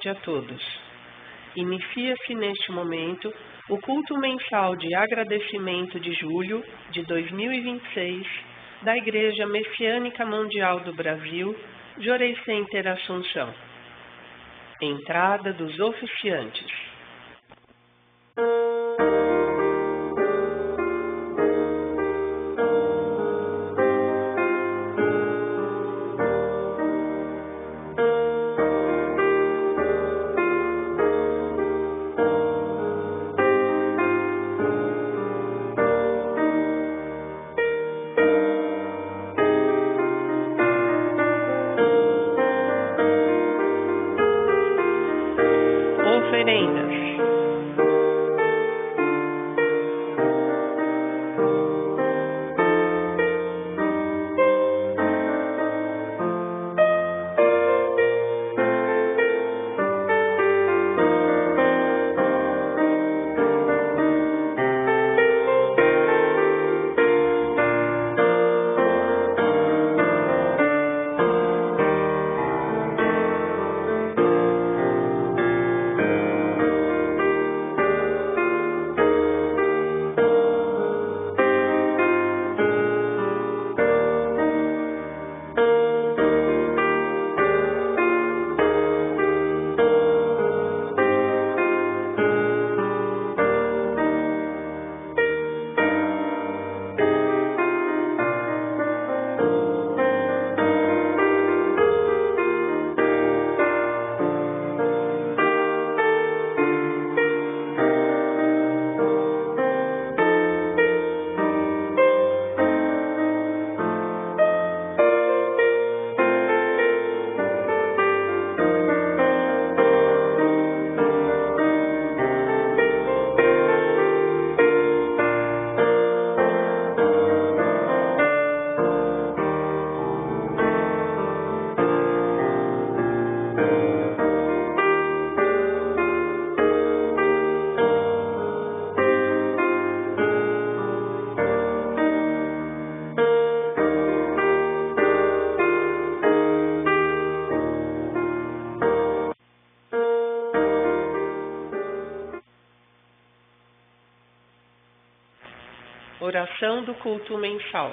tarde a todos. Inicia-se neste momento o culto mensal de agradecimento de julho de 2026 da Igreja Messiânica Mundial do Brasil, Jorei Center Assunção. Entrada dos oficiantes. Oferendas. Oração do culto mensal.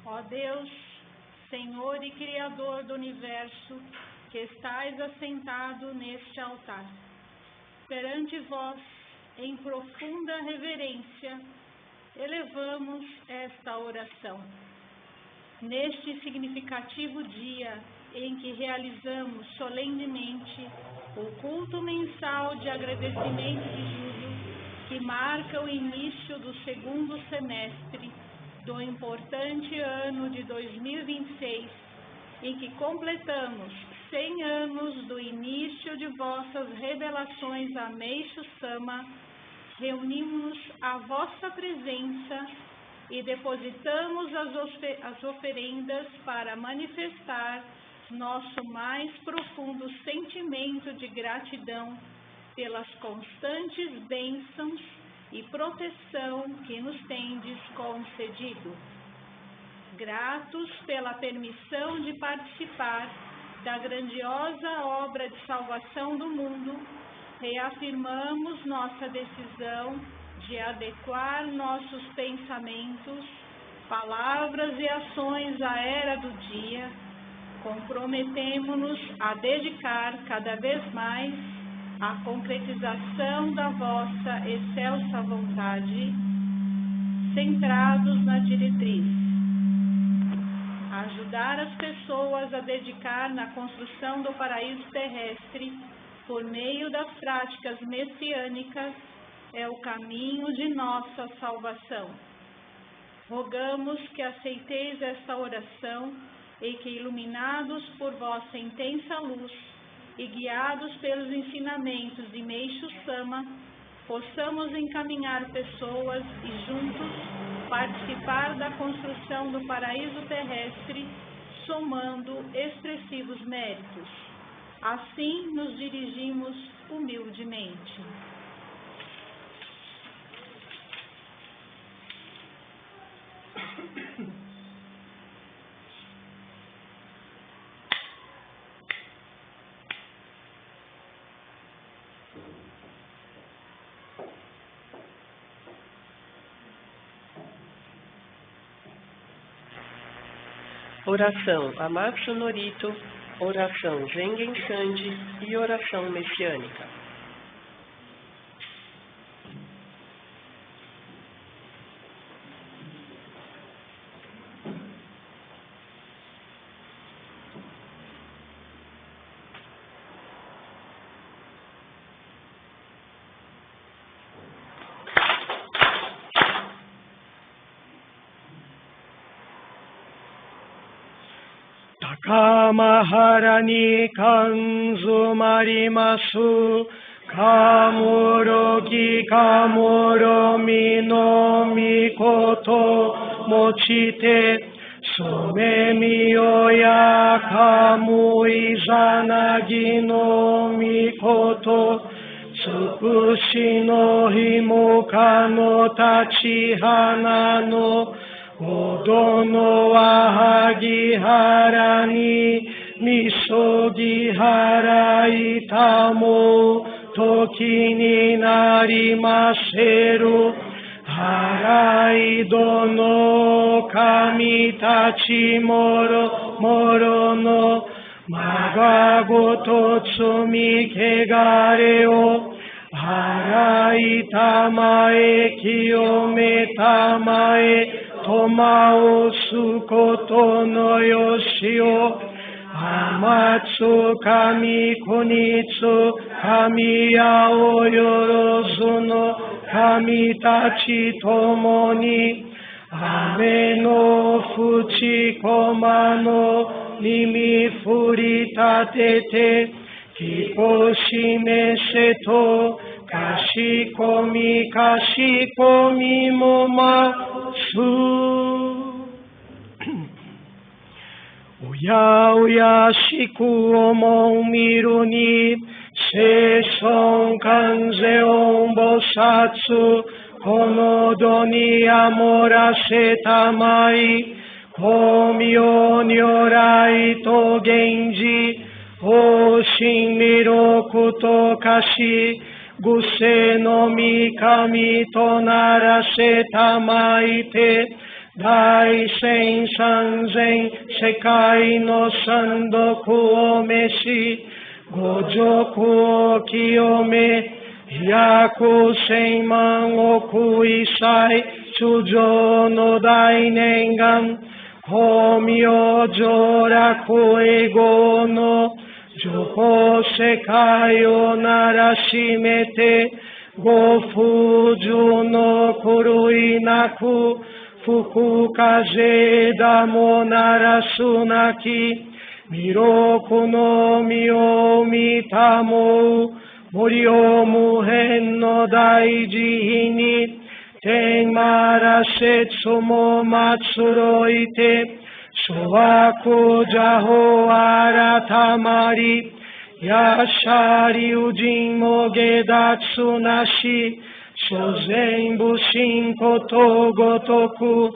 Ó Deus, Senhor e Criador do Universo, que estais assentado neste altar, perante vós, em profunda reverência, elevamos esta oração. Neste significativo dia em que realizamos solenemente o culto mensal de agradecimento de julho, que marca o início do segundo semestre do importante ano de 2026, em que completamos 100 anos do início de vossas revelações a Meixo Sama, reunimos a vossa presença e depositamos as oferendas para manifestar nosso mais profundo sentimento de gratidão pelas constantes bênçãos e proteção que nos tendes concedido. Gratos pela permissão de participar da grandiosa obra de salvação do mundo, reafirmamos nossa decisão de adequar nossos pensamentos, palavras e ações à era do dia, comprometemo-nos a dedicar cada vez mais à concretização da vossa excelsa vontade, centrados na diretriz. Ajudar as pessoas a dedicar na construção do paraíso terrestre por meio das práticas messiânicas é o caminho de nossa salvação. Rogamos que aceiteis esta oração e que, iluminados por vossa intensa luz e guiados pelos ensinamentos de Meixo Sama, possamos encaminhar pessoas e juntos participar da construção do paraíso terrestre, somando expressivos méritos. Assim nos dirigimos humildemente. Oração Amatsu Norito, oração Zengen Sandi e oração messiânica. Kamahara ni kanzu marimasu, kamorogi kamoromi no mikoto mochite, sumemi oya kamui zanagi no mikoto, tsukushi no himoka no tachihana no Odo no ahagihara ni misogihara itamo toki ni narimaseru haraido no kami tachi moro moro no magagoto tsumi kegare o harai tamae kiyome tamae Tomao sukoto no yoshio Amatsu kami kunitsu kami yao yorozu no kami tachi tomo ni Ame no fuchi koma no nimi furitatete Kikoshi meseto Kashikomi momatsu Oya shiku omon miru ni Seison kanzeon bosatsu Konodo ni amorase tamai Komyo nyorai to genji Oshin miroku to kashi Guse no mikami to narase tamaite Daisen sanzen sekai no sandoku o meshi Gojoku o kiyome Hyaku senman oku isai Chujo no dainengan Homyo joraku ego no Joko sekai o narashimete Gofuju no kurui naku Fuku kaze damo narasunaki Miroku no mio mitamo Morio muhen no daiji hini Ten marasetsu mo matsuroite Showaku jaho aratamari Yashari ujin mo gedatsu nashi Shozen bushin koto gotoku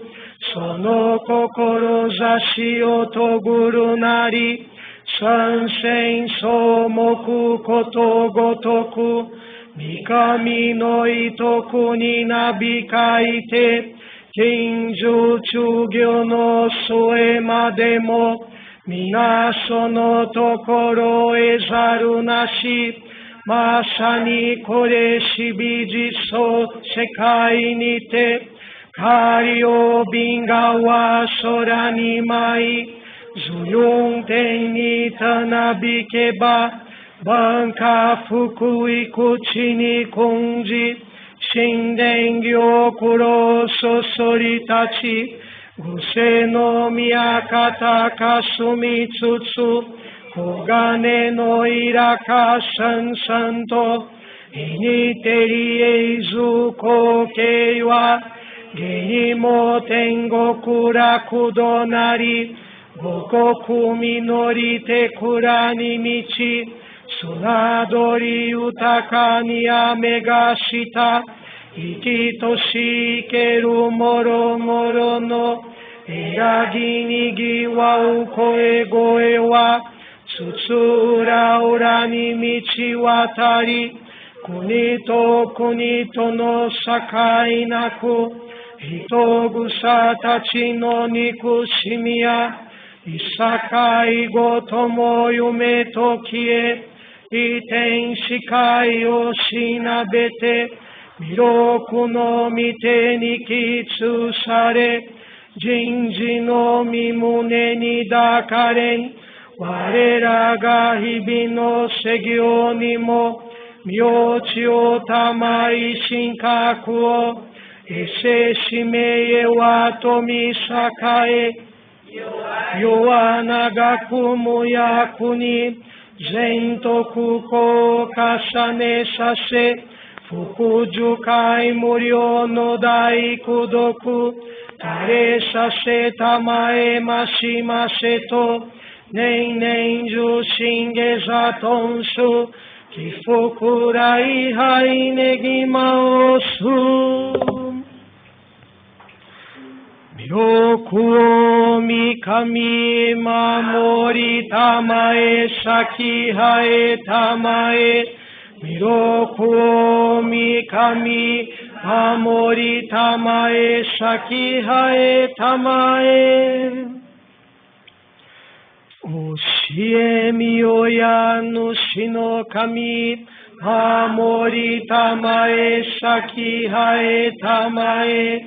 Sono kokoro zashi otoguru nari Sansen somoku koto gotoku Mikami no itoku ni nabikaite, Kinjutsu gyo no soema demo, Minaso no tokoro ezaru nashi, Masani kore shibiji so sekai nite, Kari o binga wa sora ni mai, Zuyun ten ni tanabikeba, Banka fukui kuchi ni kunji, Shinden gyokuro sosoritachi, Guse no miyakata kasumitsutsu, Kogane no iraka sansanto, Initeri eizu kokeiwa, Genimo tengo kuraku donari, Gokoku minori te kurani michi, Sunadori utaka ni amegashita, Ikitoshi keru moro moro no, Eragi nigi wa ukoe goe wa, Tsutsura urani michi watari, Kunito no sakai naku, Hitogu satachi no niku shimiya, Isakai gotomo yume tokie, Iten shikai o shinabete, Miroku no mite nikitsu sare, Jinji no mimune ni dakaren, Warera ga hibi no segyo ni mo, Myochi o tamai shinkaku o, Ese shimeye wa tomi sakae, Yoana ga kumu yakuni, Zentoku ko kasane sase, Fukuju kai muryo no dai kudoku, Tare sase tamae mashimase to, Nen ju shinge zatonsu, Kifukurai hai negima osu. Miroku mikami mamori tamae saki hae tamae, Miroku mikami mamori tamae saki hae tamae. Oshie miyoya no shino kami, mamori tamae saki hae tamae,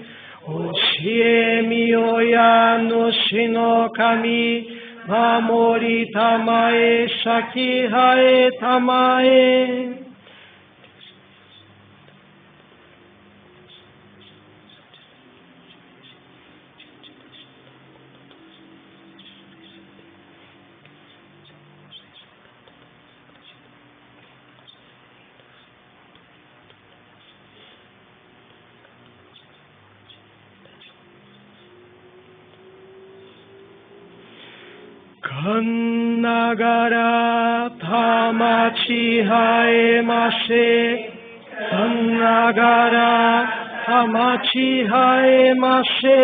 Oshie miyoya no shino kami, mamori tamae saki hae tamae. Kannagara tamachi haemase, Kannagara tamachi haemase.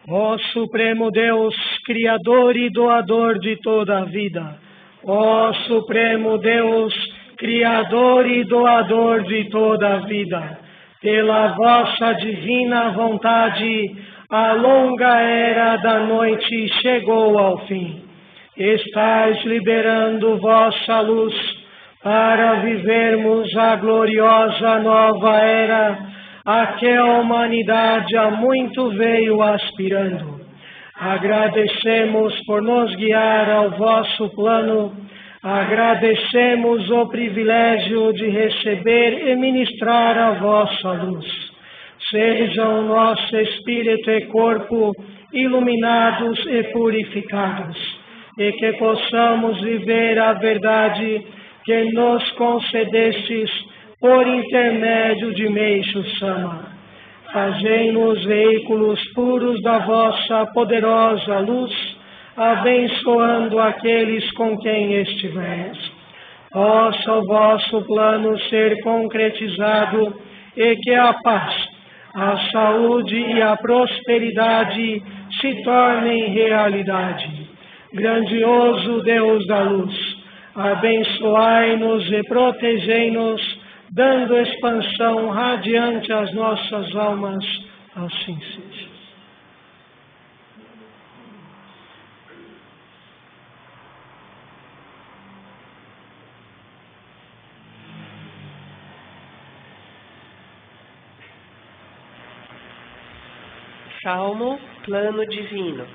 Ó Supremo Deus, Criador e Doador de toda a vida, ó Supremo Deus, Criador e Doador de toda a vida, pela vossa divina vontade, a longa era da noite chegou ao fim. Estais liberando vossa luz para vivermos a gloriosa nova era a que a humanidade há muito veio aspirando. Agradecemos por nos guiar ao vosso plano, agradecemos o privilégio de receber e ministrar a vossa luz. Sejam nosso espírito e corpo iluminados e purificados, e que possamos viver a verdade que nos concedestes por intermédio de Meixo Sama. Fazei-nos veículos puros da vossa poderosa luz, abençoando aqueles com quem estiveres. Possa o vosso plano ser concretizado e que a paz, a saúde e a prosperidade se tornem realidade. Grandioso Deus da luz, abençoai-nos e protegei-nos, dando expansão radiante às nossas almas, assim seja. Salmo Plano Divino.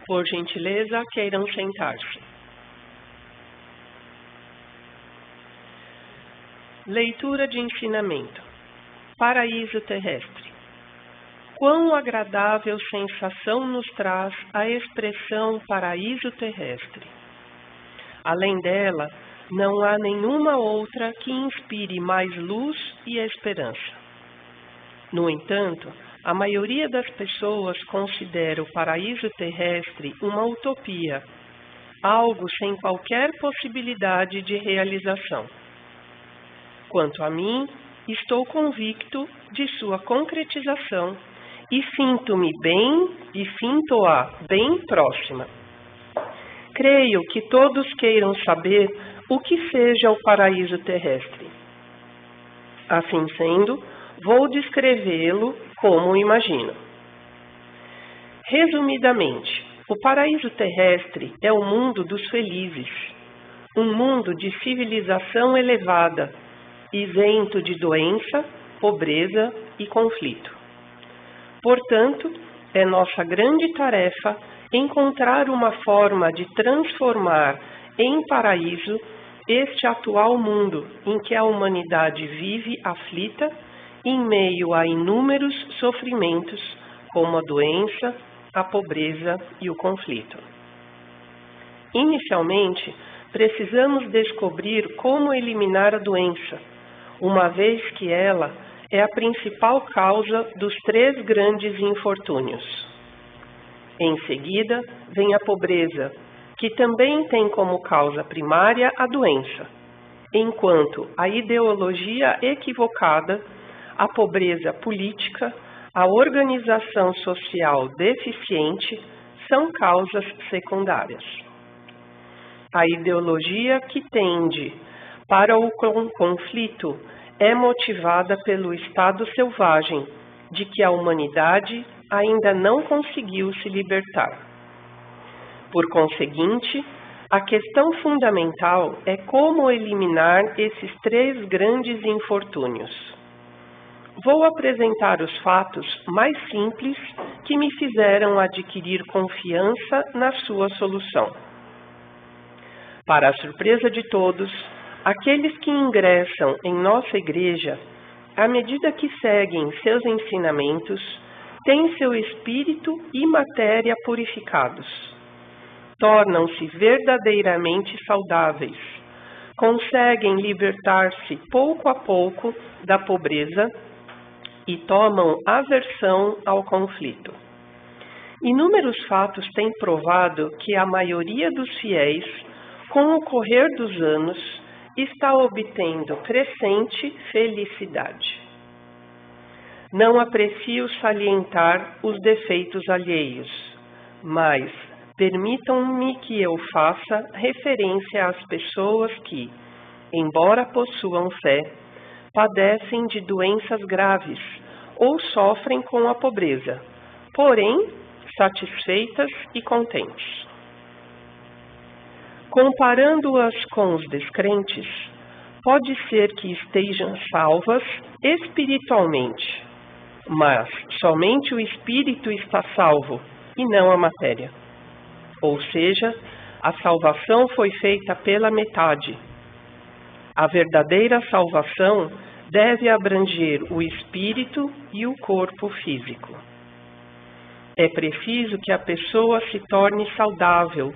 Por gentileza, queiram sentar-se. Leitura de ensinamento. Paraíso terrestre. Quão agradável sensação nos traz a expressão paraíso terrestre. Além dela, não há nenhuma outra que inspire mais luz e esperança. No entanto, a maioria das pessoas considera o paraíso terrestre uma utopia, algo sem qualquer possibilidade de realização. Quanto a mim, estou convicto de sua concretização e sinto-me bem e sinto-a bem próxima. Creio que todos queiram saber o que seja o paraíso terrestre. Assim sendo, vou descrevê-lo como imagino. Resumidamente, o paraíso terrestre é o mundo dos felizes, um mundo de civilização elevada, isento de doença, pobreza e conflito. Portanto, é nossa grande tarefa encontrar uma forma de transformar em paraíso este atual mundo em que a humanidade vive aflita em meio a inúmeros sofrimentos, como a doença, a pobreza e o conflito. Inicialmente, precisamos descobrir como eliminar a doença, uma vez que ela é a principal causa dos 3 grandes infortúnios. Em seguida, vem a pobreza, que também tem como causa primária a doença, enquanto a ideologia equivocada, a pobreza política, a organização social deficiente são causas secundárias. A ideologia que tende para o conflito é motivada pelo estado selvagem de que a humanidade ainda não conseguiu se libertar. Por conseguinte, a questão fundamental é como eliminar esses 3 grandes infortúnios. Vou apresentar os fatos mais simples que me fizeram adquirir confiança na sua solução. Para a surpresa de todos, aqueles que ingressam em nossa igreja, à medida que seguem seus ensinamentos, têm seu espírito e matéria purificados. Tornam-se verdadeiramente saudáveis, conseguem libertar-se pouco a pouco da pobreza e tomam aversão ao conflito. Inúmeros fatos têm provado que a maioria dos fiéis, com o correr dos anos, está obtendo crescente felicidade. Não aprecio salientar os defeitos alheios, mas permitam-me que eu faça referência às pessoas que, embora possuam fé, padecem de doenças graves ou sofrem com a pobreza, porém satisfeitas e contentes. Comparando-as com os descrentes, pode ser que estejam salvas espiritualmente, mas somente o espírito está salvo e não a matéria. Ou seja, a salvação foi feita pela metade. A verdadeira salvação deve abranger o espírito e o corpo físico. É preciso que a pessoa se torne saudável,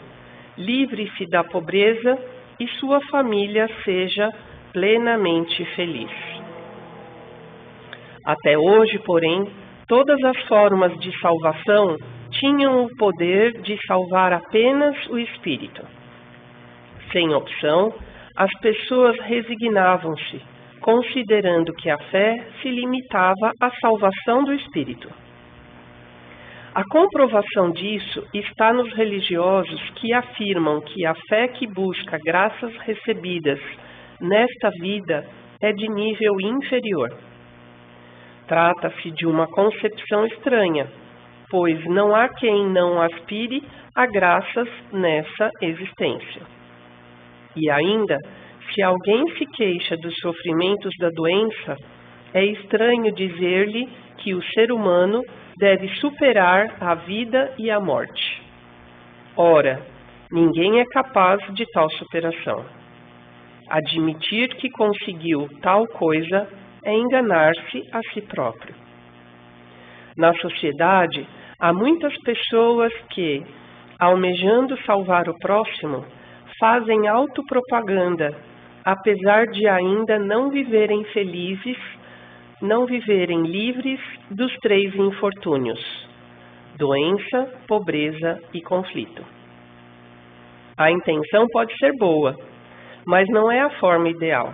livre-se da pobreza e sua família seja plenamente feliz. Até hoje, porém, todas as formas de salvação tinham o poder de salvar apenas o espírito. Sem opção, as pessoas resignavam-se, considerando que a fé se limitava à salvação do espírito. A comprovação disso está nos religiosos que afirmam que a fé que busca graças recebidas nesta vida é de nível inferior. Trata-se de uma concepção estranha, pois não há quem não aspire a graças nessa existência. E ainda, se alguém se queixa dos sofrimentos da doença, é estranho dizer-lhe que o ser humano deve superar a vida e a morte. Ora, ninguém é capaz de tal superação. Admitir que conseguiu tal coisa é enganar-se a si próprio. Na sociedade, há muitas pessoas que, almejando salvar o próximo, fazem autopropaganda, apesar de ainda não viverem felizes, não viverem livres dos 3 infortúnios: doença, pobreza e conflito. A intenção pode ser boa, mas não é a forma ideal.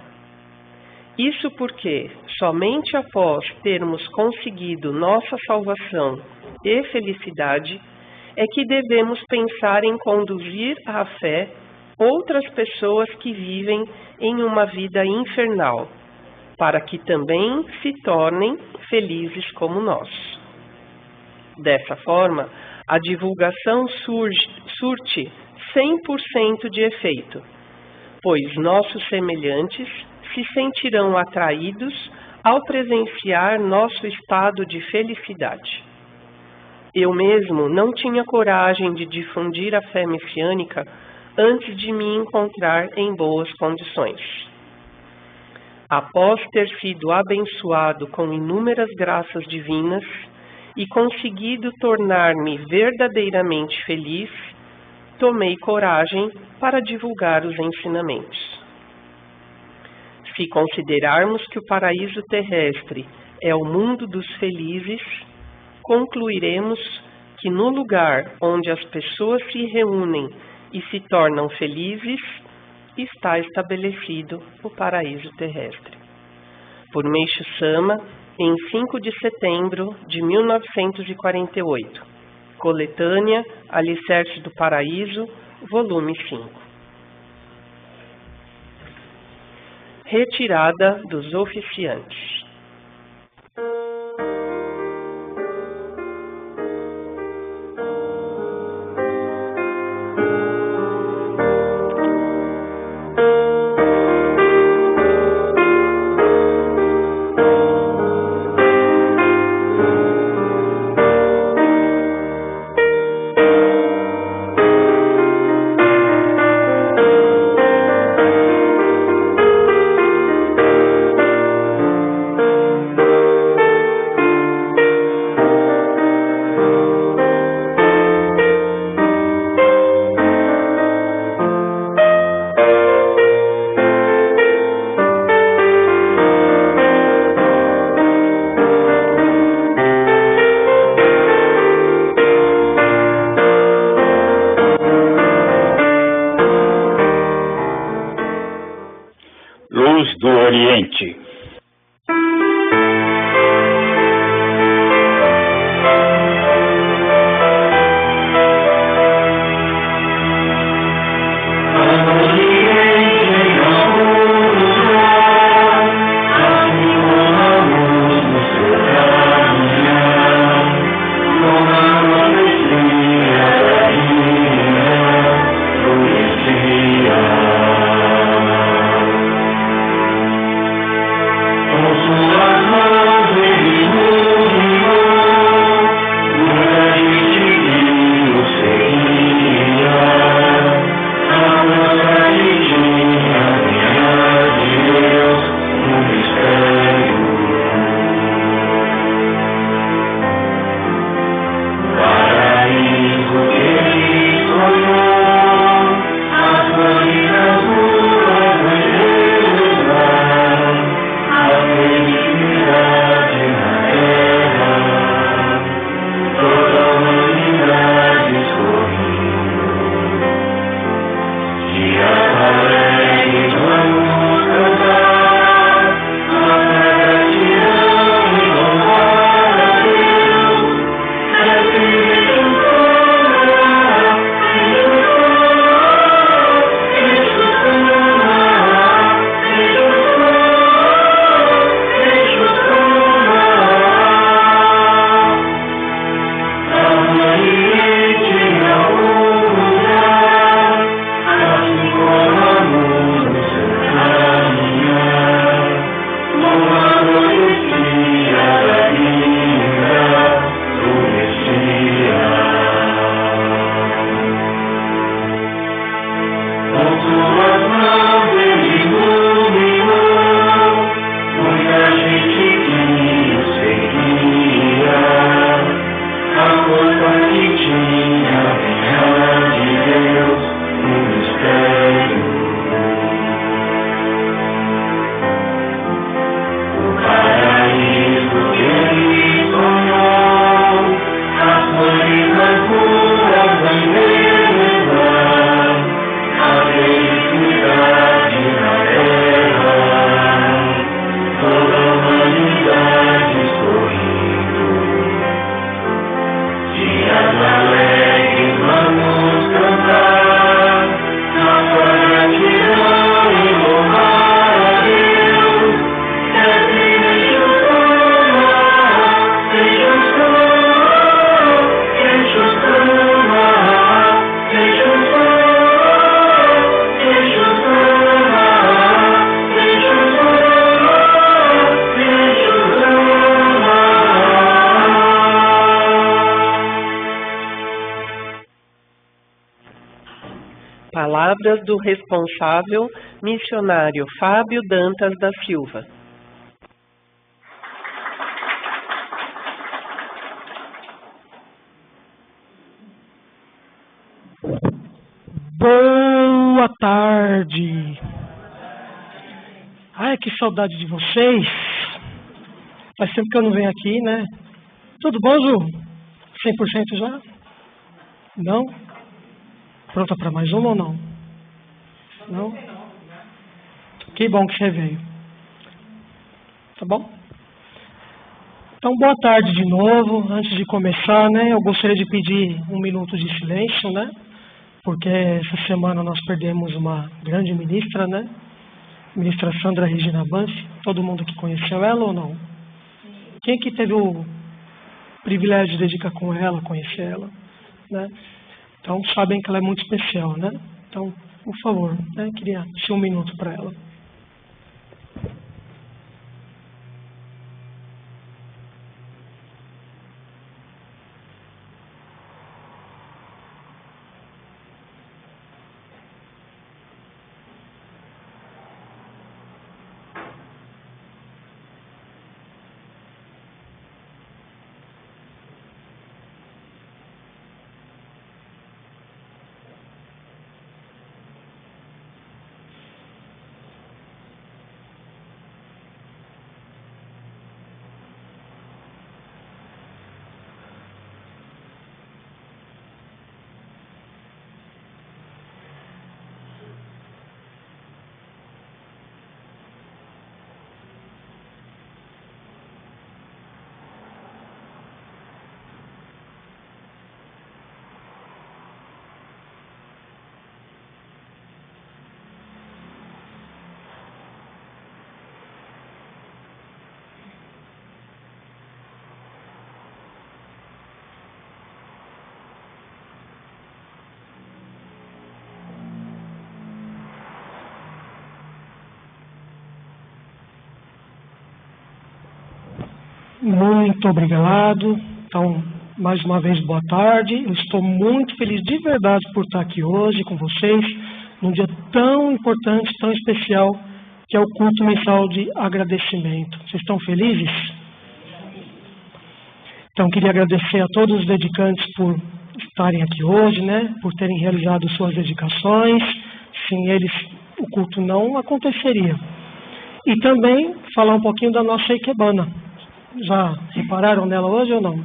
Isso porque, somente após termos conseguido nossa salvação e felicidade, é que devemos pensar em conduzir à fé outras pessoas que vivem em uma vida infernal, para que também se tornem felizes como nós. Dessa forma, a divulgação surte 100% de efeito, pois nossos semelhantes se sentirão atraídos ao presenciar nosso estado de felicidade. Eu mesmo não tinha coragem de difundir a fé messiânica antes de me encontrar em boas condições. Após ter sido abençoado com inúmeras graças divinas e conseguido tornar-me verdadeiramente feliz, tomei coragem para divulgar os ensinamentos. Se considerarmos que o paraíso terrestre é o mundo dos felizes, concluiremos que no lugar onde as pessoas se reúnem e se tornam felizes, está estabelecido o paraíso terrestre. Por Meixo Sama, em 5 de setembro de 1948. Coletânea Alicerce do Paraíso, volume 5. Retirada dos oficiantes. Luz do Oriente. Palavras do responsável missionário Fábio Dantas da Silva. Boa tarde. Ai, que saudade de vocês. Faz tempo que eu não venho aqui, né? Tudo bom, Ju? 100% já? Não? Pronta para mais uma ou não? Não? Que bom que você veio. Tá bom? Então, boa tarde de novo. Antes de começar, né, eu gostaria de pedir 1 minuto de silêncio, né? Porque essa semana nós perdemos uma grande ministra, né? Ministra Sandra Regina Banfi. Todo mundo que conheceu ela ou não? Quem que teve o privilégio de dedicar com ela, conhecer ela, né? Então, sabem que ela é muito especial, né? Então, por favor, né? Queria 1 minuto para ela. Muito obrigado. Então, mais uma vez, boa tarde. Eu estou muito feliz de verdade por estar aqui hoje com vocês, num dia tão importante, tão especial, que é o culto mensal de agradecimento. Vocês estão felizes? Então, queria agradecer a todos os dedicantes por estarem aqui hoje, né? Por terem realizado suas dedicações. Sem eles, o culto não aconteceria. E também falar um pouquinho da nossa Ikebana. Já repararam nela hoje ou não?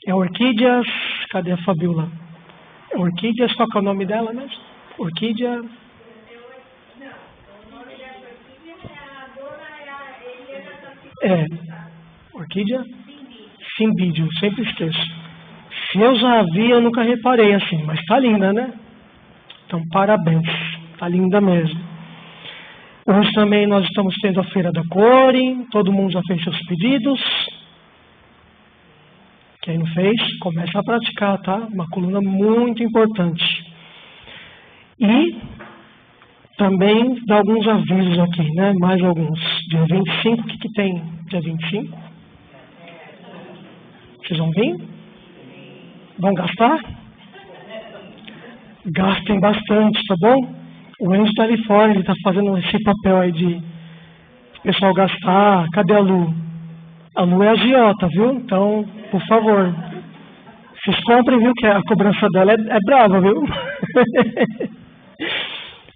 É Orquídeas. Cadê a Fabiola? É Orquídeas, qual que é o nome dela mesmo? Orquídea. Não, o nome dessa orquídea é a dona, Orquídea? Simbídio, sempre esqueço. Se eu já vi, eu nunca reparei assim, mas tá linda, né? Então, parabéns. Tá linda mesmo. Hoje também nós estamos tendo a Feira da Core, todo mundo já fez seus pedidos. Quem não fez, começa a praticar, tá? Uma coluna muito importante. E também dá alguns avisos aqui, né? Mais alguns. Dia 25, o que tem dia 25? Vocês vão vir? Vão gastar? Gastem bastante, tá bom? O Enzo está ali fora, ele está fazendo esse papel aí de o pessoal gastar. Cadê a Lu? A Lu é agiota, viu? Então, por favor, vocês comprem, viu? Que a cobrança dela é brava, viu?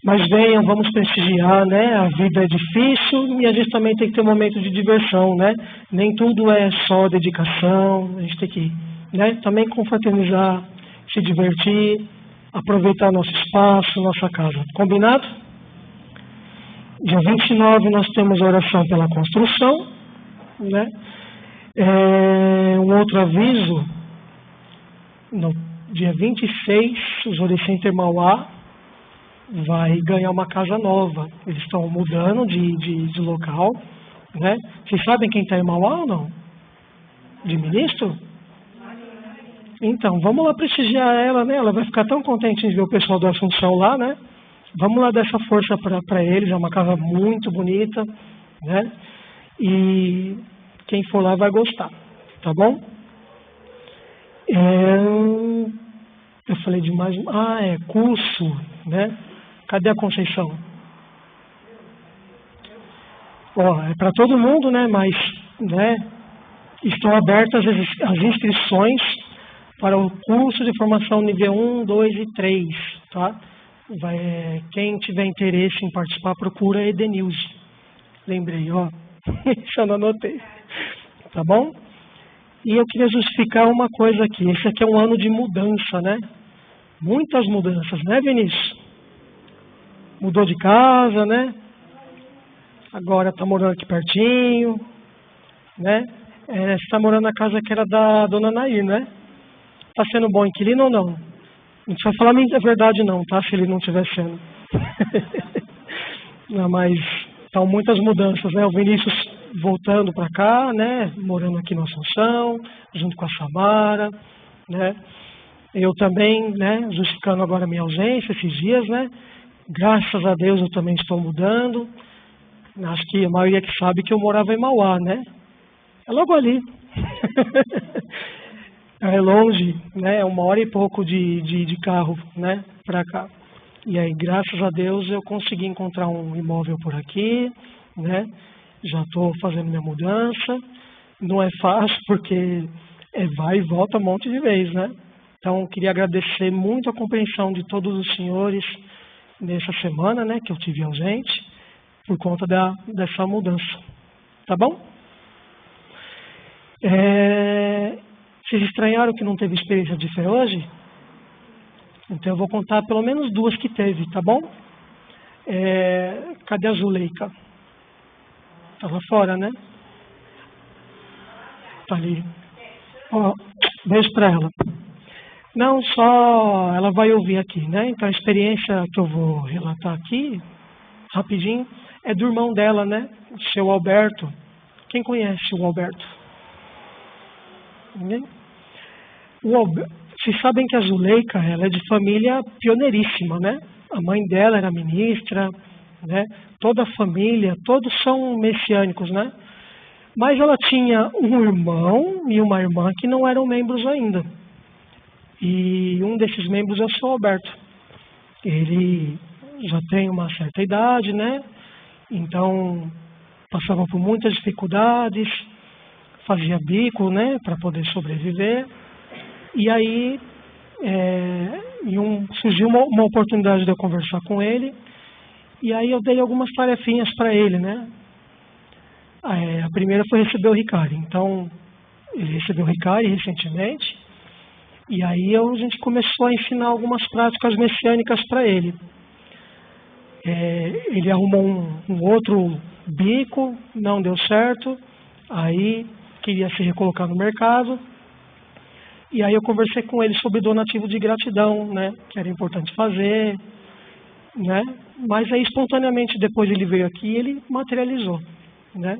Mas venham, vamos prestigiar, né? A vida é difícil e a gente também tem que ter um momento de diversão, né? Nem tudo é só dedicação, a gente tem que, né? Também confraternizar, se divertir, aproveitar nosso espaço, nossa casa. Combinado? Dia 29 nós temos a oração pela construção, né? Um outro aviso, no dia 26, o Zori Center Mauá vai ganhar uma casa nova. Eles estão mudando de local, né? Vocês sabem quem está em Mauá ou não? De ministro? Então, vamos lá prestigiar ela, né? Ela vai ficar tão contente em ver o pessoal da Assunção lá, né? Vamos lá dar essa força para eles. É uma casa muito bonita, né? E quem for lá vai gostar, tá bom? Eu falei demais. Curso, né? Cadê a Conceição? É para todo mundo, né? Mas, né? Estão abertas as inscrições para o curso de formação nível 1, 2 e 3, tá? Quem tiver interesse em participar, procura a Edenilze. Lembrei, ó. Isso eu não anotei. Tá bom? E eu queria justificar uma coisa aqui. Esse aqui é um ano de mudança, né? Muitas mudanças, né, Vinícius? Mudou de casa, né? Agora está morando aqui pertinho, né? Você está morando na casa que era da dona Nair, né? Está sendo bom inquilino ou não? Não precisa falar a verdade não, tá? Se ele não estiver sendo. Não, mas estão muitas mudanças, né? O Vinícius voltando para cá, né? Morando aqui na Assunção, junto com a Samara, né? Eu também, né? Justificando agora a minha ausência esses dias, né? Graças a Deus eu também estou mudando. Acho que a maioria que sabe que eu morava em Mauá, né? É logo ali. É longe, né? É 1 hora e pouco de carro, né? Para cá. E aí, graças a Deus, eu consegui encontrar um imóvel por aqui, né? Já estou fazendo minha mudança. Não é fácil, porque vai e volta um monte de vezes, né? Então, queria agradecer muito a compreensão de todos os senhores nessa semana, né? Que eu tive ausente, por conta dessa mudança. Tá bom? Vocês estranharam que não teve experiência de fé hoje? Então eu vou contar pelo menos 2 que teve, tá bom? Cadê a Zuleika? Estava fora, né? Tá ali. Ó, beijo para ela. Não, só ela vai ouvir aqui, né? Então a experiência que eu vou relatar aqui, rapidinho, é do irmão dela, né? O seu Alberto. Quem conhece o Alberto? Ninguém? Vocês sabem que a Zuleika, ela é de família pioneiríssima, né? A mãe dela era ministra, né? Toda a família, todos são messiânicos, né? Mas ela tinha um irmão e uma irmã que não eram membros ainda. E um desses membros é o seu Alberto. Ele já tem uma certa idade, né? Então, passava por muitas dificuldades, fazia bico, né? Para poder sobreviver. E aí, surgiu uma oportunidade de eu conversar com ele. E aí eu dei algumas tarefinhas para ele, né? A primeira foi receber o Ricari. Então, ele recebeu o Ricari recentemente. E aí a gente começou a ensinar algumas práticas messiânicas para ele. Ele arrumou um outro bico, não deu certo. Aí queria se recolocar no mercado. E aí eu conversei com ele sobre donativo de gratidão, né? Que era importante fazer, né? Mas aí espontaneamente depois ele veio aqui e ele materializou, né?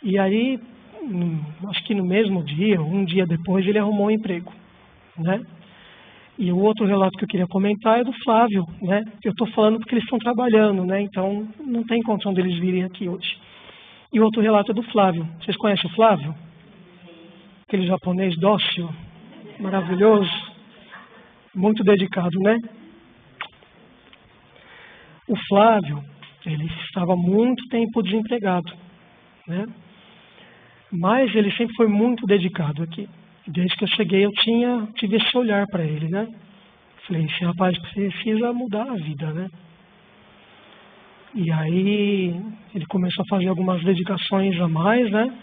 E aí, acho que no mesmo dia, um dia depois, ele arrumou um emprego, né? E o outro relato que eu queria comentar é do Flávio, né? Eu estou falando porque eles estão trabalhando, né? Então não tem condição deles virem aqui hoje. E o outro relato é do Flávio. Vocês conhecem o Flávio? Aquele japonês dócil, maravilhoso, muito dedicado, né? O Flávio, ele estava muito tempo desempregado, né? Mas ele sempre foi muito dedicado aqui. Desde que eu cheguei, eu tive esse olhar para ele, né? Falei, esse rapaz precisa mudar a vida, né? E aí, ele começou a fazer algumas dedicações a mais, né?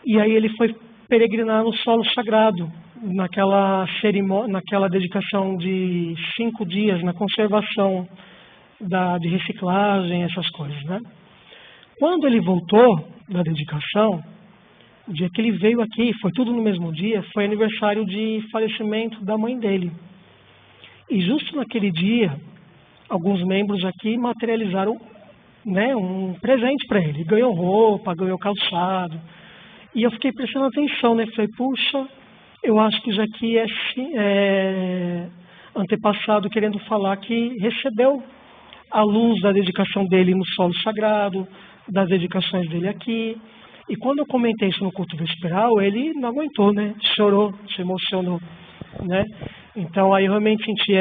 E aí ele foi peregrinar no solo sagrado, naquela cerimônia, naquela dedicação de 5 dias, na conservação de reciclagem, essas coisas, né? Quando ele voltou da dedicação, o dia que ele veio aqui, foi tudo no mesmo dia, foi aniversário de falecimento da mãe dele. E justo naquele dia, alguns membros aqui materializaram, né, um presente para ele. Ganhou roupa, ganhou calçado. E eu fiquei prestando atenção, né? Falei, puxa, eu acho que isso aqui é antepassado querendo falar que recebeu a luz da dedicação dele no solo sagrado, das dedicações dele aqui. E quando eu comentei isso no culto vesperal, ele não aguentou, né? Chorou, se emocionou, né? Então aí eu realmente senti,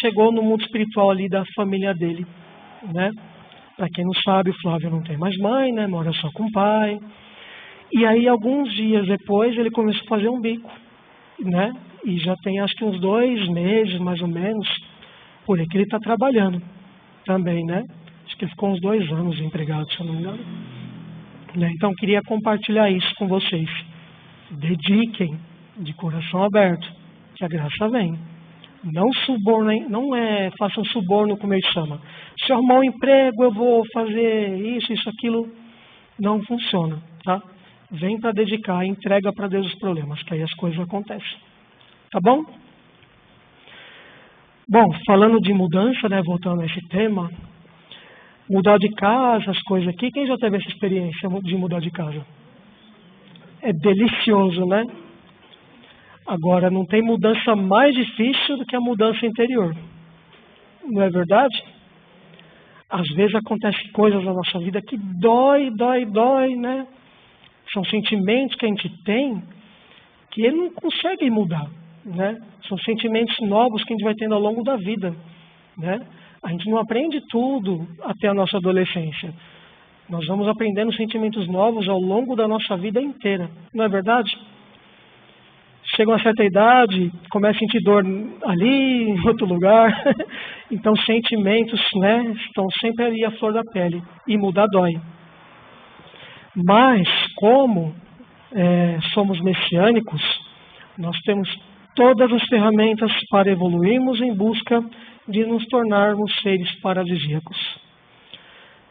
chegou no mundo espiritual ali da família dele, né? Para quem não sabe, o Flávio não tem mais mãe, né? Mora só com o pai. E aí alguns dias depois ele começou a fazer um bico, né? E já tem acho que uns 2 meses, mais ou menos, por aí que ele está trabalhando também, né? Acho que ele ficou uns 2 anos empregado, se eu não me engano. Então, queria compartilhar isso com vocês. Dediquem de coração aberto. que a graça vem. Não subornem, não façam suborno, como ele chama. Se eu arrumar um emprego, eu vou fazer isso, aquilo. Não funciona, tá? Vem para dedicar, entrega para Deus os problemas, que aí as coisas acontecem. Tá bom? Bom, falando de mudança, né, voltando a esse tema, mudar de casa, as coisas aqui, quem já teve essa experiência de mudar de casa? É delicioso, né? Agora, não tem mudança mais difícil do que a mudança interior. Não é verdade? Às vezes acontecem coisas na nossa vida que dói, né? São sentimentos que a gente tem que ele não consegue mudar, né? São sentimentos novos que a gente vai tendo ao longo da vida, né? A gente não aprende tudo até a nossa adolescência. Nós vamos aprendendo sentimentos novos ao longo da nossa vida inteira. Não é verdade? Chega uma certa idade, começa a sentir dor ali, em outro lugar. Então, sentimentos, né, estão sempre ali à flor da pele. E mudar dói. Mas, como somos messiânicos, nós temos todas as ferramentas para evoluirmos em busca de nos tornarmos seres paradisíacos.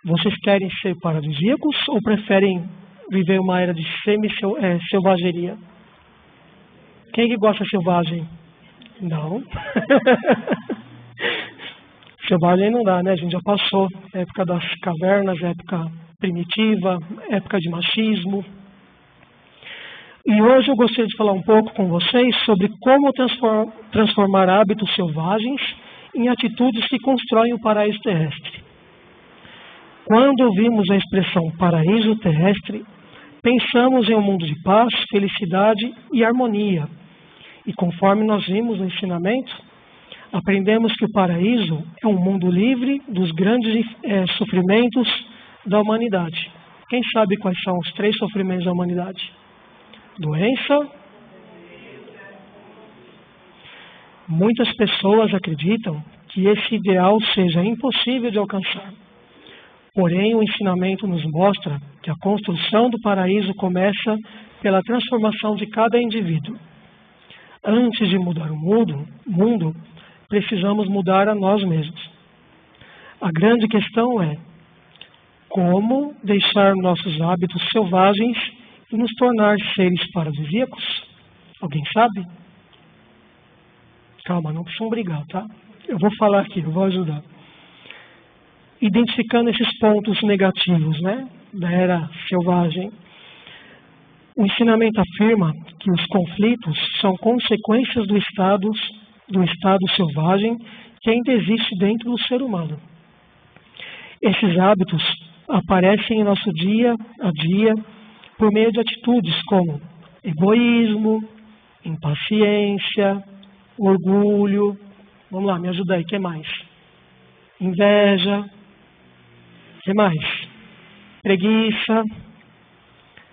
Vocês querem ser paradisíacos ou preferem viver uma era de selvageria? Quem que gosta de selvagem? Não. Selvagem não dá, né? A gente já passou a época das cavernas, época primitiva, época de machismo. E hoje eu gostaria de falar um pouco com vocês sobre como transformar hábitos selvagens em atitudes que constroem o paraíso terrestre. Quando ouvimos a expressão paraíso terrestre, pensamos em um mundo de paz, felicidade e harmonia. E conforme nós vimos no ensinamento, aprendemos que o paraíso é um mundo livre dos grandes sofrimentos da humanidade. Quem sabe quais são os 3 sofrimentos da humanidade? Doença. Muitas pessoas acreditam que esse ideal seja impossível de alcançar. Porém, o ensinamento nos mostra que a construção do paraíso começa pela transformação de cada indivíduo. Antes de mudar o mundo, precisamos mudar a nós mesmos. A grande questão é como deixar nossos hábitos selvagens e nos tornar seres paradisíacos? Alguém sabe? Calma, não precisam brigar, tá? Eu vou falar aqui, eu vou ajudar. Identificando esses pontos negativos, né, da era selvagem. O ensinamento afirma que os conflitos são consequências do estado selvagem que ainda existe dentro do ser humano. Esses hábitos aparecem em nosso dia a dia por meio de atitudes como egoísmo, impaciência, orgulho. Vamos lá, me ajuda aí, o que mais? Inveja. O que mais? Preguiça.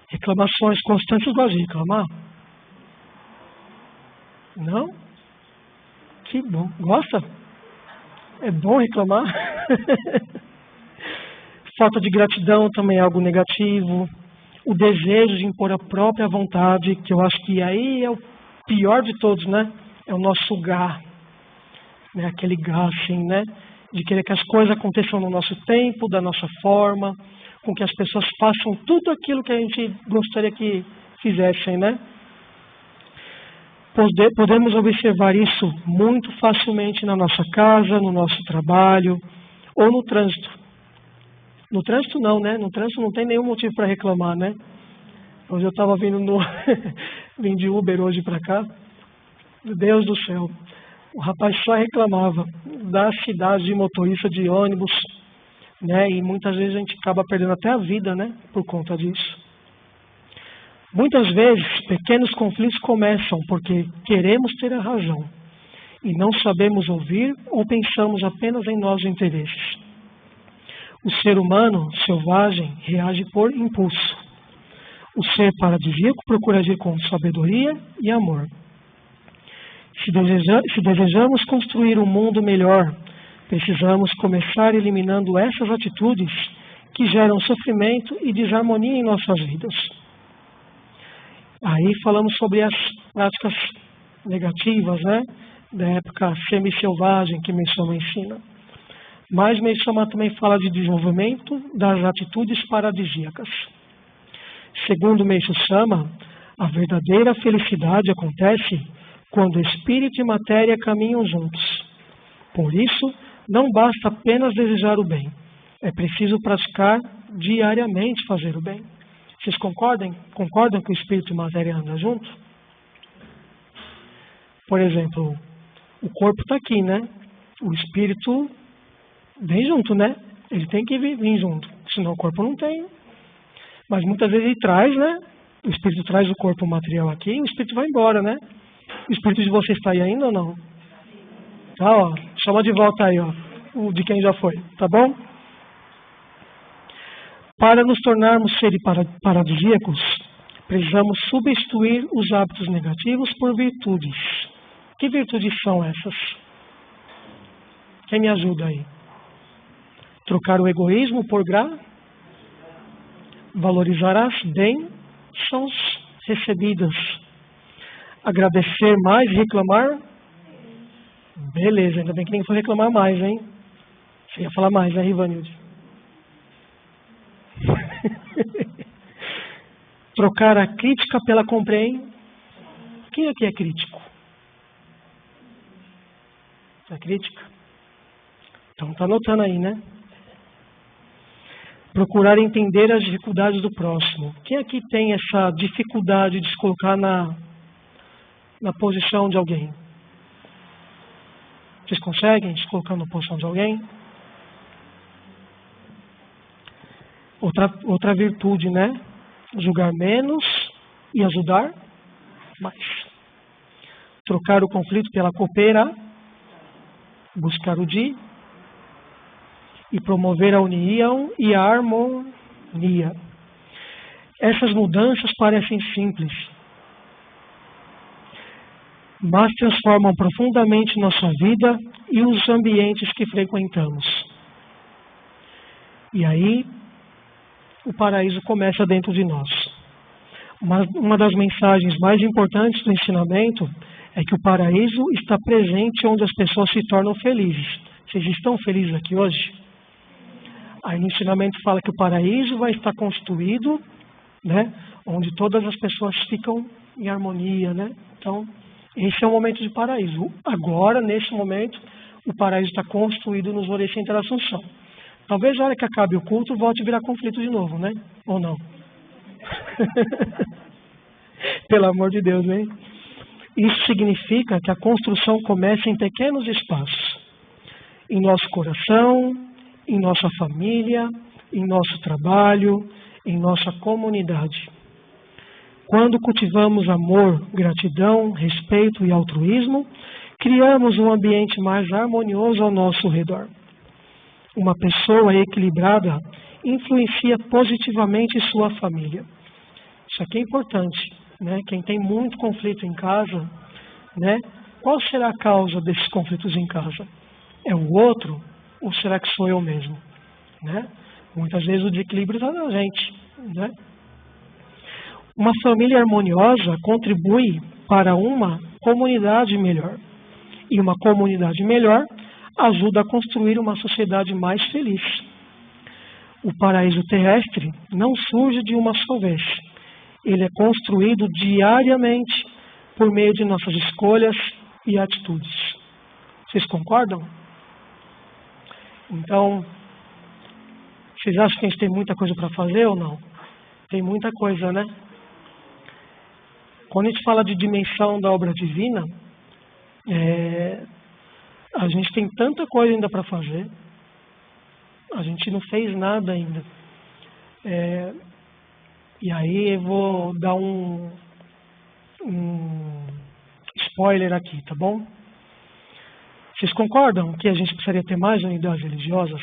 Reclamações constantes. Vocês gostam de reclamar? Não? Que bom. Gosta? É bom reclamar? Falta de gratidão também é algo negativo. O desejo de impor a própria vontade, que eu acho que aí é o pior de todos, né? É o nosso gá. Né? Aquele gá, assim, né? De querer que as coisas aconteçam no nosso tempo, da nossa forma, com que as pessoas façam tudo aquilo que a gente gostaria que fizessem, né? Podemos observar isso muito facilmente na nossa casa, no nosso trabalho ou no trânsito. No trânsito não, né? No trânsito não tem nenhum motivo para reclamar, né? Hoje eu estava vindo vim de Uber hoje para cá. Meu Deus do céu. O rapaz só reclamava da cidade de motorista de ônibus, né? E muitas vezes a gente acaba perdendo até a vida, né? Por conta disso. Muitas vezes, pequenos conflitos começam porque queremos ter a razão e não sabemos ouvir ou pensamos apenas em nossos interesses. O ser humano selvagem reage por impulso. O ser paradisíaco procura agir com sabedoria e amor. Se desejamos construir um mundo melhor, precisamos começar eliminando essas atitudes que geram sofrimento e desarmonia em nossas vidas. Aí falamos sobre as práticas negativas, né? Da época semi-selvagem que Meisoma ensina. Mas Meisoma também fala de desenvolvimento das atitudes paradisíacas. Segundo Meishu Sama, a verdadeira felicidade acontece quando espírito e matéria caminham juntos. Por isso, não basta apenas desejar o bem. É preciso praticar diariamente fazer o bem. Vocês concordam que o espírito e matéria andam juntos? Por exemplo, o corpo está aqui, né? O espírito vem junto, né? Ele tem que vir junto, senão o corpo não tem. Mas muitas vezes ele traz, né? O espírito traz o corpo material aqui e o espírito vai embora, né? O espírito de vocês está aí ainda ou não? Tá, ó. Chama de volta aí, ó. O de quem já foi, tá bom? Para nos tornarmos seres paradisíacos, precisamos substituir os hábitos negativos por virtudes. Que virtudes são essas? Quem me ajuda aí? Trocar o egoísmo por valorizar as bênçãos recebidas. Agradecer mais e reclamar? Beleza, ainda bem que ninguém foi reclamar mais, hein? Você ia falar mais, né, Rivanilde? Trocar a crítica pela compreensão. Quem aqui é crítico? É crítica? Então tá anotando aí, né? Procurar entender as dificuldades do próximo. Quem aqui tem essa dificuldade de se colocar na posição de alguém? Vocês conseguem se colocar na posição de alguém? Outra virtude, né? Julgar menos e ajudar mais. Trocar o conflito pela cooperação, buscar o di e promover a união e a harmonia. Essas mudanças parecem simples, mas transformam profundamente nossa vida e os ambientes que frequentamos. E aí, o paraíso começa dentro de nós. Uma das mensagens mais importantes do ensinamento é que o paraíso está presente onde as pessoas se tornam felizes. Vocês estão felizes aqui hoje? Aí no ensinamento fala que o paraíso vai estar constituído, né, onde todas as pessoas ficam em harmonia, né? Então, esse é o momento de paraíso. Agora, nesse momento, o paraíso está construído nos Orixás da Assunção. Talvez na hora que acabe o culto, volte a virar conflito de novo, né? Ou não? Pelo amor de Deus, hein? Isso significa que a construção começa em pequenos espaços. Em nosso coração, em nossa família, em nosso trabalho, em nossa comunidade. Quando cultivamos amor, gratidão, respeito e altruísmo, criamos um ambiente mais harmonioso ao nosso redor. Uma pessoa equilibrada influencia positivamente sua família. Isso aqui é importante, né? Quem tem muito conflito em casa, né? Qual será a causa desses conflitos em casa? É o outro ou será que sou eu mesmo? Né? Muitas vezes o desequilíbrio está na gente, né? Uma família harmoniosa contribui para uma comunidade melhor. E uma comunidade melhor ajuda a construir uma sociedade mais feliz. O paraíso terrestre não surge de uma só vez. Ele é construído diariamente por meio de nossas escolhas e atitudes. Vocês concordam? Então, vocês acham que a gente tem muita coisa para fazer ou não? Tem muita coisa, né? Quando a gente fala de dimensão da obra divina, a gente tem tanta coisa ainda para fazer. A gente não fez nada ainda. E aí eu vou dar um spoiler aqui, tá bom? Vocês concordam que a gente precisaria ter mais unidades religiosas?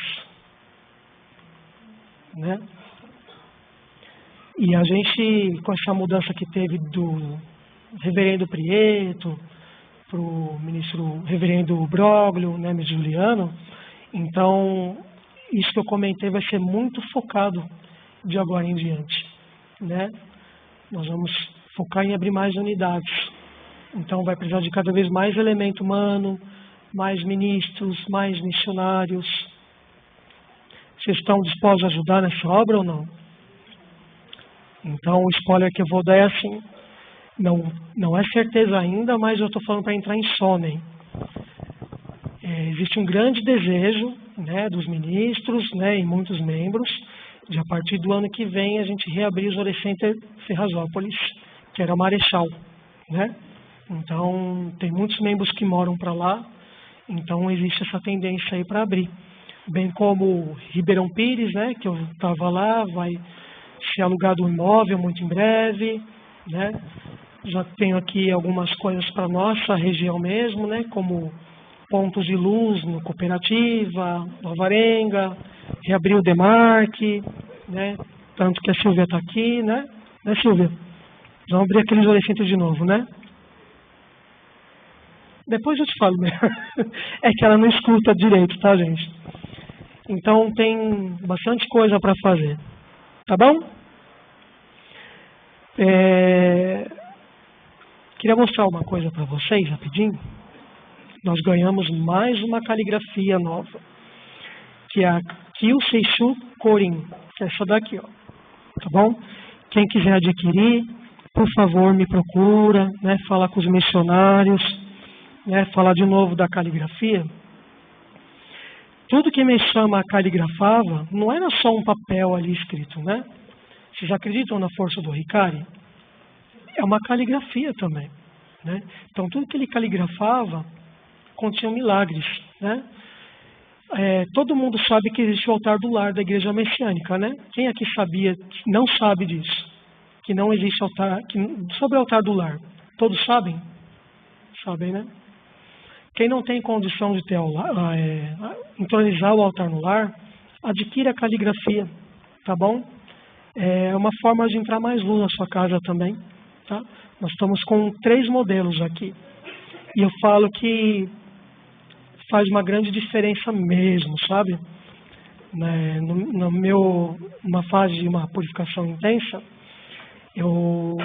Né? E a gente, com essa mudança que teve do reverendo Prieto para o ministro reverendo Broglio, né, Juliano, então isso que eu comentei vai ser muito focado de agora em diante. Né? Nós vamos focar em abrir mais unidades. Então vai precisar de cada vez mais elemento humano, mais ministros, mais missionários. Vocês estão dispostos a ajudar nessa obra ou não? Então o spoiler que eu vou dar é assim, não é certeza ainda, mas eu estou falando para entrar em sono. Existe um grande desejo, né, dos ministros, né, e muitos membros, de a partir do ano que vem a gente reabrir o Zorecenter Ferrazópolis, que era Marechal, né? Então tem muitos membros que moram para lá, então existe essa tendência aí para abrir. Bem como Ribeirão Pires, né, que eu estava lá, vai ser alugado um imóvel muito em breve, né? Já tenho aqui algumas coisas para nossa região mesmo, né, como pontos de luz no Cooperativa, Nova Arenga, reabrir o Demarque, né? Tanto que a Silvia está aqui, né? Né, Silvia? Vamos abrir aqueles Zorecenter de novo, né? Depois eu te falo mesmo. É que ela não escuta direito, tá, gente? Então tem bastante coisa para fazer. Tá bom? Queria mostrar uma coisa para vocês, rapidinho. Nós ganhamos mais uma caligrafia nova, que é a Kyu Seishu Korin, que é essa daqui, ó. Tá bom? Quem quiser adquirir, por favor, me procura, né? Fala com os missionários, né? Falar de novo da caligrafia. Tudo que me chama caligrafava não era só um papel ali escrito, né? Vocês acreditam na força do Hikari? É uma caligrafia também, né? Então tudo que ele caligrafava continha milagres, né? Todo mundo sabe que existe o altar do lar da igreja messiânica, né? Quem aqui sabia, não sabe disso? Que não existe altar, sobre o altar do lar. Todos sabem? Sabem, né? Quem não tem condição de ter entronizar o altar no lar, adquira a caligrafia, tá bom? É uma forma de entrar mais luz na sua casa também, tá? Nós estamos com 3 modelos aqui. E eu falo que faz uma grande diferença mesmo, sabe? Numa fase de uma purificação intensa, eu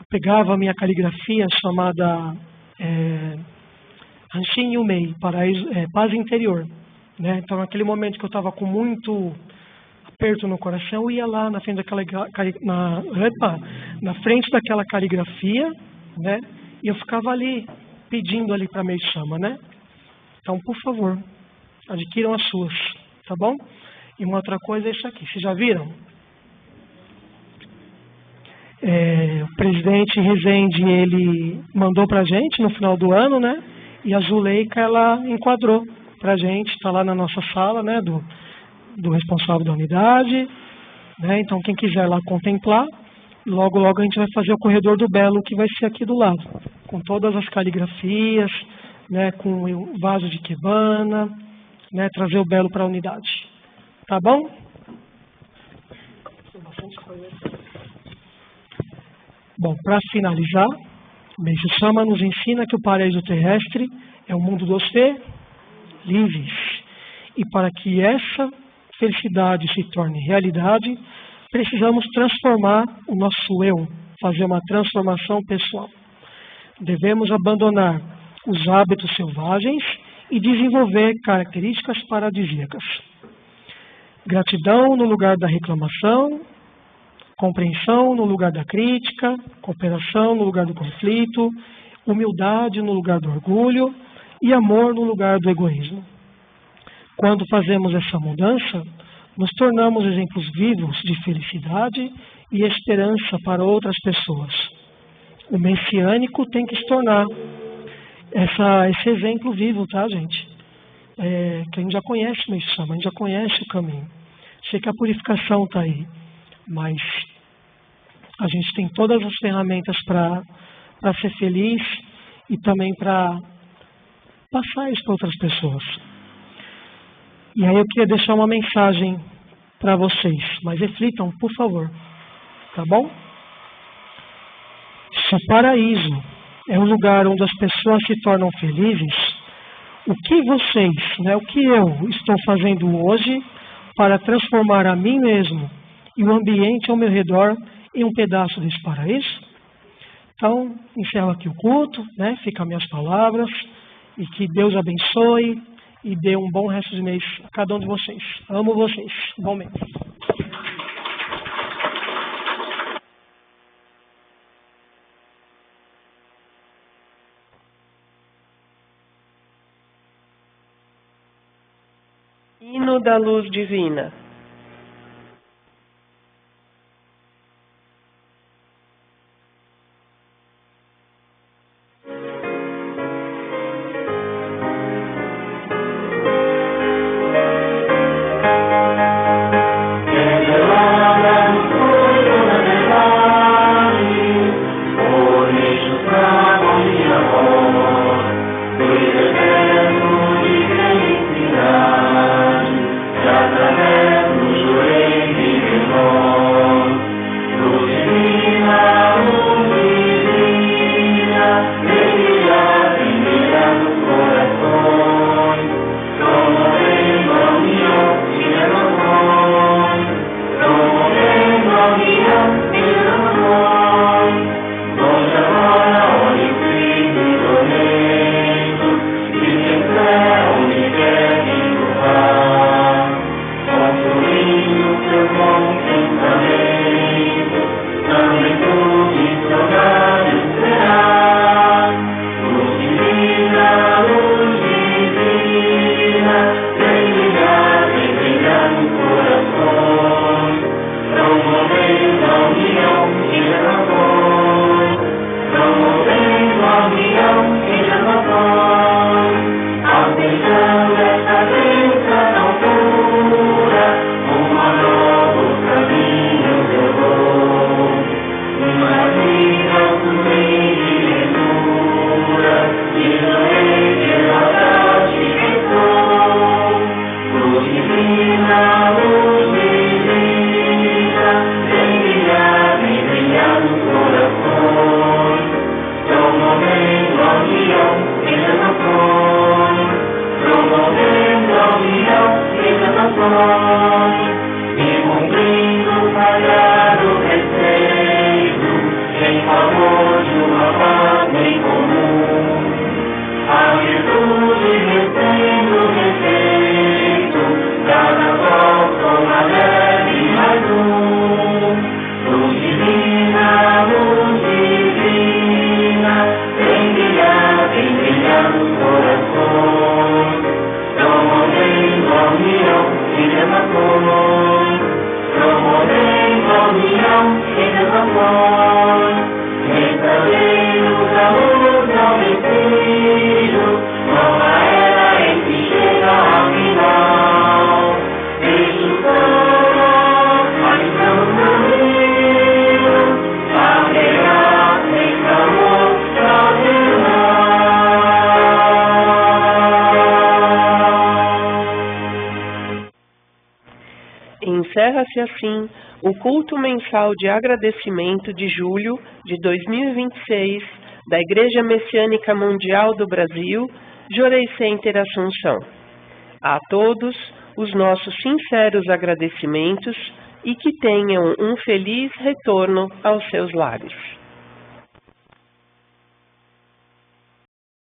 pegava a minha caligrafia chamada Hanshin Yumei, paz interior, né? Então naquele momento que eu estava com muito aperto no coração, eu ia lá na frente na frente daquela caligrafia, né? E eu ficava ali pedindo ali para a Meishama, né? Então, por favor, adquiram as suas, tá bom? E uma outra coisa é isso aqui, vocês já viram? O presidente Rezende, ele mandou pra gente no final do ano, né? E a Zuleika, ela enquadrou pra gente, está lá na nossa sala, né? Do responsável da unidade, né? Então quem quiser lá contemplar, logo a gente vai fazer o corredor do Belo, que vai ser aqui do lado, com todas as caligrafias, né? Com o vaso de Kebana, né? Trazer o Belo para a unidade, tá bom? Bom, para finalizar, Meishu-sama nos ensina que o paraíso terrestre é o mundo dos felizes. E para que essa felicidade se torne realidade, precisamos transformar o nosso eu, fazer uma transformação pessoal. Devemos abandonar os hábitos selvagens e desenvolver características paradisíacas. Gratidão no lugar da reclamação, compreensão no lugar da crítica, cooperação no lugar do conflito, humildade no lugar do orgulho e amor no lugar do egoísmo. Quando fazemos essa mudança, nos tornamos exemplos vivos de felicidade e esperança para outras pessoas. O messiânico tem que se tornar esse exemplo vivo, tá, gente? Que a gente já conhece o Meishu-sama, a gente já conhece o caminho. Sei que a purificação está aí, mas a gente tem todas as ferramentas para ser feliz e também para passar isso para outras pessoas. E aí eu queria deixar uma mensagem para vocês, mas reflitam, por favor, tá bom? Se o paraíso é um lugar onde as pessoas se tornam felizes, o que vocês, o que eu estou fazendo hoje para transformar a mim mesmo e o ambiente ao meu redor em um pedaço desse paraíso? Então, encerro aqui o culto, né? Ficam minhas palavras, e que Deus abençoe e dê um bom resto de mês a cada um de vocês. Amo vocês. Bom mês. Hino da Luz Divina. Encerra-se assim o culto mensal de agradecimento de julho de 2026 da Igreja Messiânica Mundial do Brasil, Jorei Center Assunção. A todos os nossos sinceros agradecimentos e que tenham um feliz retorno aos seus lares.